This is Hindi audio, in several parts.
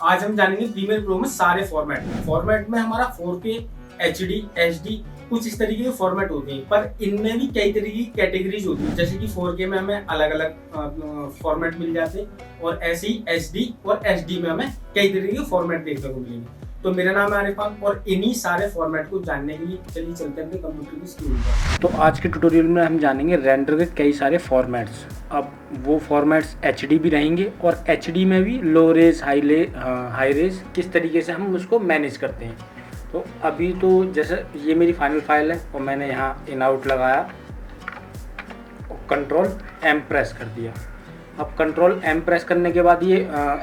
आज हम जानेंगे प्रीमियर प्रो में सारे फॉर्मेट में हमारा 4K, HD, HD कुछ इस तरीके के फॉर्मेट होते हैं, पर इनमें भी कई तरीके की कैटेगरीज होती है। जैसे कि 4K में हमें अलग अलग फॉर्मेट मिल जाते हैं और ऐसे ही HD और SD में हमें कई तरीके के फॉर्मेट देखने को मिलेंगे। तो मेरा नाम है आरिफान और इन्हीं सारे फॉर्मेट को जानने के लिए चलिए चलते हैं अपने कंप्यूटर की स्क्रीन पर। तो आज के ट्यूटोरियल में हम जानेंगे रेंडर के कई सारे फॉर्मेट्स। अब वो फॉर्मेट्स HD भी रहेंगे और HD में भी लो रेज हाई रेज किस तरीके से हम उसको मैनेज करते हैं। तो अभी तो जैसे ये मेरी फाइनल फाइल है और मैंने यहाँ इन आउट लगाया और कंट्रोल M प्रेस कर दिया। अब कंट्रोल M प्रेस करने के बाद ये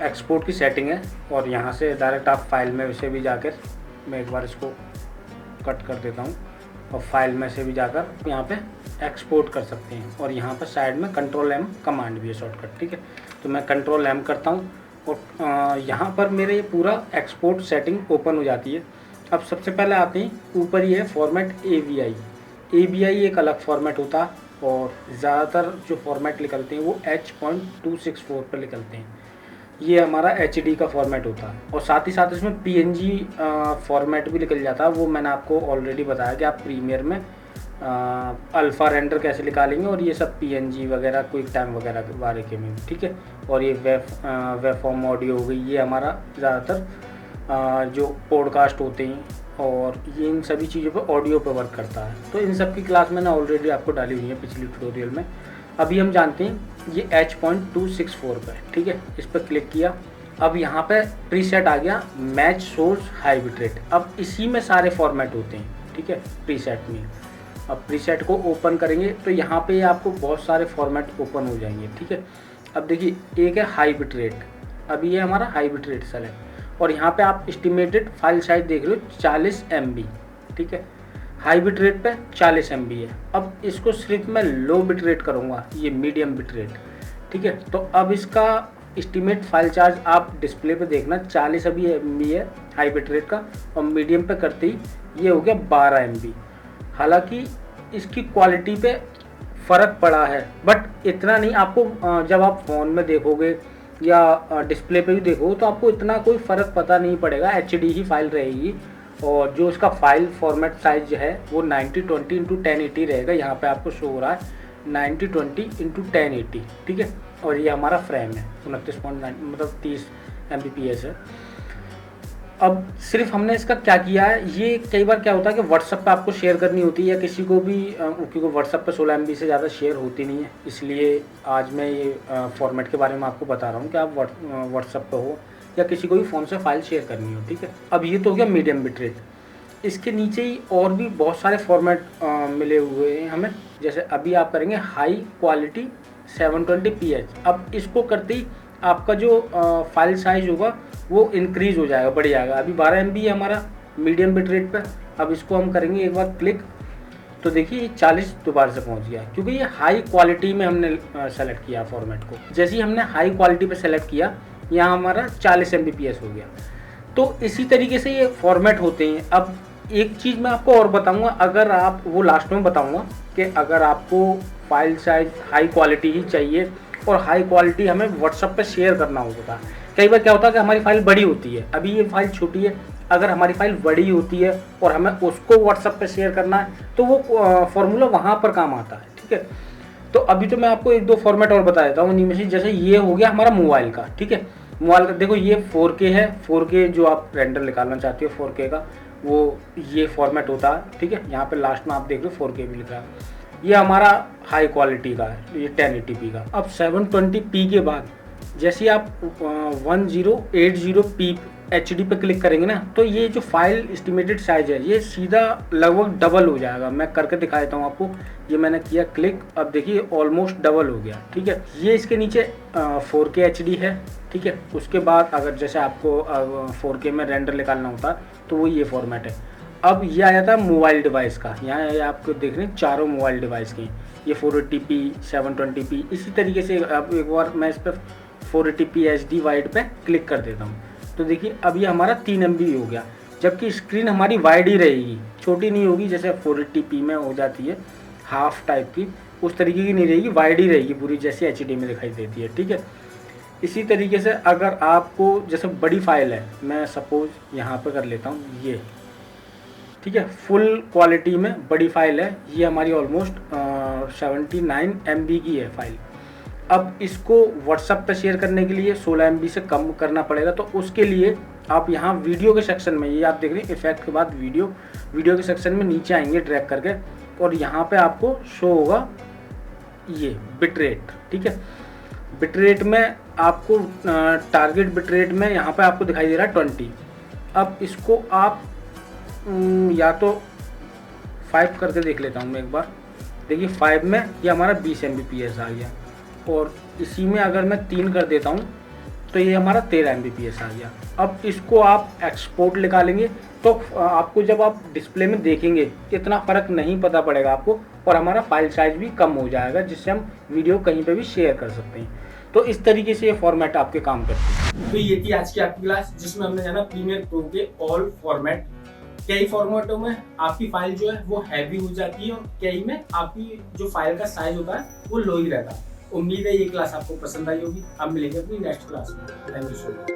एक्सपोर्ट की सेटिंग है और यहाँ से डायरेक्ट आप फाइल में से भी जाकर, मैं एक बार इसको कट कर देता हूँ और फाइल में से भी जाकर यहाँ पे एक्सपोर्ट कर सकते हैं। और यहाँ पर साइड में कंट्रोल M कमांड भी है शॉर्टकट, ठीक है। तो मैं कंट्रोल M करता हूँ और यहाँ पर मेरे ये पूरा एक्सपोर्ट सेटिंग ओपन हो जाती है। अब सबसे पहले आते हैं ऊपर ही है फॉर्मेट AVI एक अलग फॉर्मेट होता है और ज़्यादातर जो फॉर्मेट निकलते हैं वो H.264 पर निकलते हैं। ये हमारा HD का फॉर्मेट होता है और साथ ही साथ इसमें PNG फॉर्मेट भी निकल जाता है। वो मैंने आपको ऑलरेडी बताया कि आप प्रीमियर में अल्फ़ा रेंडर कैसे निकालेंगे और ये सब PNG वगैरह, क्विक टाइम वगैरह के बारे के में, ठीक है। और ये वेब फॉर्म ऑडियो हो गई, ये हमारा ज़्यादातर जो पॉडकास्ट होते हैं और ये इन सभी चीज़ों पे ऑडियो पे वर्क करता है। तो इन सब की क्लास मैंने ऑलरेडी आपको डाली हुई है पिछली ट्यूटोरियल में। अभी हम जानते हैं ये H.264 पे, ठीक है। इस पर क्लिक किया, अब यहाँ पे प्रीसेट आ गया मैच सोर्स हाई बिटरेट। अब इसी में सारे फॉर्मेट होते हैं, ठीक है, प्रीसेट में। अब प्रीसेट को ओपन करेंगे तो यहाँ पे आपको बहुत सारे फॉर्मेट ओपन हो जाएंगे, ठीक है। अब देखिए एक है हाई बिटरेट, अभी ये हमारा हाई बिटरेट सेल है और यहाँ पे आप एस्टिमेटेड फाइल साइज देख रहे हो 40 MB, ठीक है। हाई बिटरेट पे 40 MB है। अब इसको सिर्फ मैं लो बिटरेट करूँगा, ये मीडियम बिटरेट, ठीक है। तो अब इसका एस्टिमेट फाइल चार्ज आप डिस्प्ले पे देखना 40 MB है हाई बिटरेट का और मीडियम पे करते ही ये हो गया 12 MB। हालांकि इसकी क्वालिटी पे फ़र्क पड़ा है बट इतना नहीं। आपको जब आप फ़ोन में देखोगे या डिस्प्ले पे भी देखो तो आपको इतना कोई फ़र्क पता नहीं पड़ेगा, HD ही फाइल रहेगी। और जो इसका फाइल फॉर्मेट साइज है वो 9020x1080 रहेगा। यहाँ पे आपको शो हो रहा है 9020x1080, ठीक है। और ये हमारा फ्रेम है 29.9 मतलब 30 Mbps है। अब सिर्फ हमने इसका क्या किया है, ये कई बार क्या होता है कि व्हाट्सएप पे आपको शेयर करनी होती है या किसी को भी, क्योंकि व्हाट्सएप पे 16 MB से ज़्यादा शेयर होती नहीं है, इसलिए आज मैं ये फॉर्मेट के बारे में आपको बता रहा हूँ कि आप व्हाट्सएप पे हो या किसी को भी फ़ोन से फाइल शेयर करनी हो, ठीक है। अब ये तो हो गया मीडियम बिटरेट। इसके नीचे ही और भी बहुत सारे फॉर्मेट मिले हुए हैं हमें। जैसे अभी आप करेंगे हाई क्वालिटी 720pH। अब इसको करते ही आपका जो फाइल साइज होगा वो इंक्रीज़ हो जाएगा, बढ़ जाएगा। अभी 12 MB है हमारा मीडियम बिटरेट पे। अब इसको हम करेंगे एक बार क्लिक तो देखिए ये 40 दोबारा से पहुंच गया, क्योंकि ये हाई क्वालिटी में हमने सेलेक्ट किया फॉर्मेट को। जैसे ही हमने हाई क्वालिटी पे सेलेक्ट किया यहाँ हमारा 40 Mbps हो गया। तो इसी तरीके से ये फॉर्मेट होते हैं। अब एक चीज़ मैं आपको और बताऊँगा, अगर आप वो लास्ट में बताऊँगा कि अगर आपको फाइल साइज हाई क्वालिटी ही चाहिए और हाई क्वालिटी हमें व्हाट्सएप पे शेयर करना होता है। कई बार क्या होता है कि हमारी फाइल बड़ी होती है, अभी ये फाइल छोटी है, अगर हमारी फाइल बड़ी होती है और हमें उसको व्हाट्सएप पे शेयर करना है तो वो फॉर्मूला वहाँ पर काम आता है, ठीक है। तो अभी तो मैं आपको एक दो फॉर्मेट और बता देता हूँ इन्हीं में से। जैसे ये हो गया हमारा मोबाइल का, ठीक है। मोबाइल का देखो ये 4K है, 4K जो आप रेंडर निकालना चाहते हो 4K का वो ये फॉर्मेट होता है, ठीक है। यहाँ पे लास्ट में आप देख रहे हो 4K भी लिख रहा है। ये हमारा हाई क्वालिटी का है, ये 1080p का। अब 720p के बाद जैसे आप 1080p HD पे क्लिक करेंगे ना तो ये जो फाइल एस्टिमेटेड साइज है ये सीधा लगभग डबल हो जाएगा। मैं करके दिखा देता हूँ आपको। ये मैंने किया क्लिक, अब देखिए ऑलमोस्ट डबल हो गया, ठीक है। ये इसके नीचे 4K HD है, ठीक है। उसके बाद अगर जैसे आपको 4K में रेंडर निकालना होता तो वो ये फॉर्मेट है। अब ये आ जाता है मोबाइल डिवाइस का। यहाँ आपको देख रहे हैं चारों मोबाइल डिवाइस के, ये 480p 720p इसी तरीके से। अब एक बार मैं इस पर 480p HD वाइड पे क्लिक कर देता हूँ तो देखिए अब ये हमारा 3 MB हो गया, जबकि स्क्रीन हमारी वाइड ही रहेगी, छोटी नहीं होगी। जैसे 480p में हो जाती है हाफ टाइप की, उस तरीके की नहीं रहेगी, वाइड ही रहेगी पूरी, जैसे HD में दिखाई देती है, ठीक है। इसी तरीके से अगर आपको जैसे बड़ी फाइल है, मैं सपोज यहाँ पे कर लेता हूँ ये, ठीक है, फुल क्वालिटी में बड़ी फाइल है, ये हमारी ऑलमोस्ट 79 MB की है फाइल। अब इसको व्हाट्सएप पे शेयर करने के लिए 16 MB से कम करना पड़ेगा। तो उसके लिए आप यहाँ वीडियो के सेक्शन में, ये आप देख रहे हैं इफेक्ट के बाद वीडियो के सेक्शन में नीचे आएंगे ड्रैग करके, और यहाँ पे आपको शो होगा ये बिटरेट, ठीक है। बिटरेट में आपको टारगेट बिटरेट में यहाँ पे आपको दिखाई दे रहा है 20। अब इसको आप या तो 5 करके देख लेता हूँ मैं एक बार। देखिए 5 में ये हमारा 20 Mbps आ गया, और इसी में अगर मैं 3 कर देता हूँ तो ये हमारा 13 Mbps आ गया। अब इसको आप एक्सपोर्ट निकालेंगे तो आपको जब आप डिस्प्ले में देखेंगे इतना फ़र्क नहीं पता पड़ेगा आपको, और हमारा फाइल साइज भी कम हो जाएगा, जिससे हम वीडियो कहीं पे भी शेयर कर सकते हैं। तो इस तरीके से ये फॉर्मेट आपके काम करते हैं। तो ये थी आज की आपकी क्लास, जिसमें हमने जाना प्रीमियर प्रो के ऑल फॉर्मेट। कई फॉर्मेटों में आपकी फाइल जो है वो हैवी हो जाती है, और कई में आपकी जो फाइल का साइज होता है वो लो ही रहता है। उम्मीद है ये क्लास आपको पसंद आई होगी। अब मिलेंगे अपनी नेक्स्ट क्लास में। Thank you so much.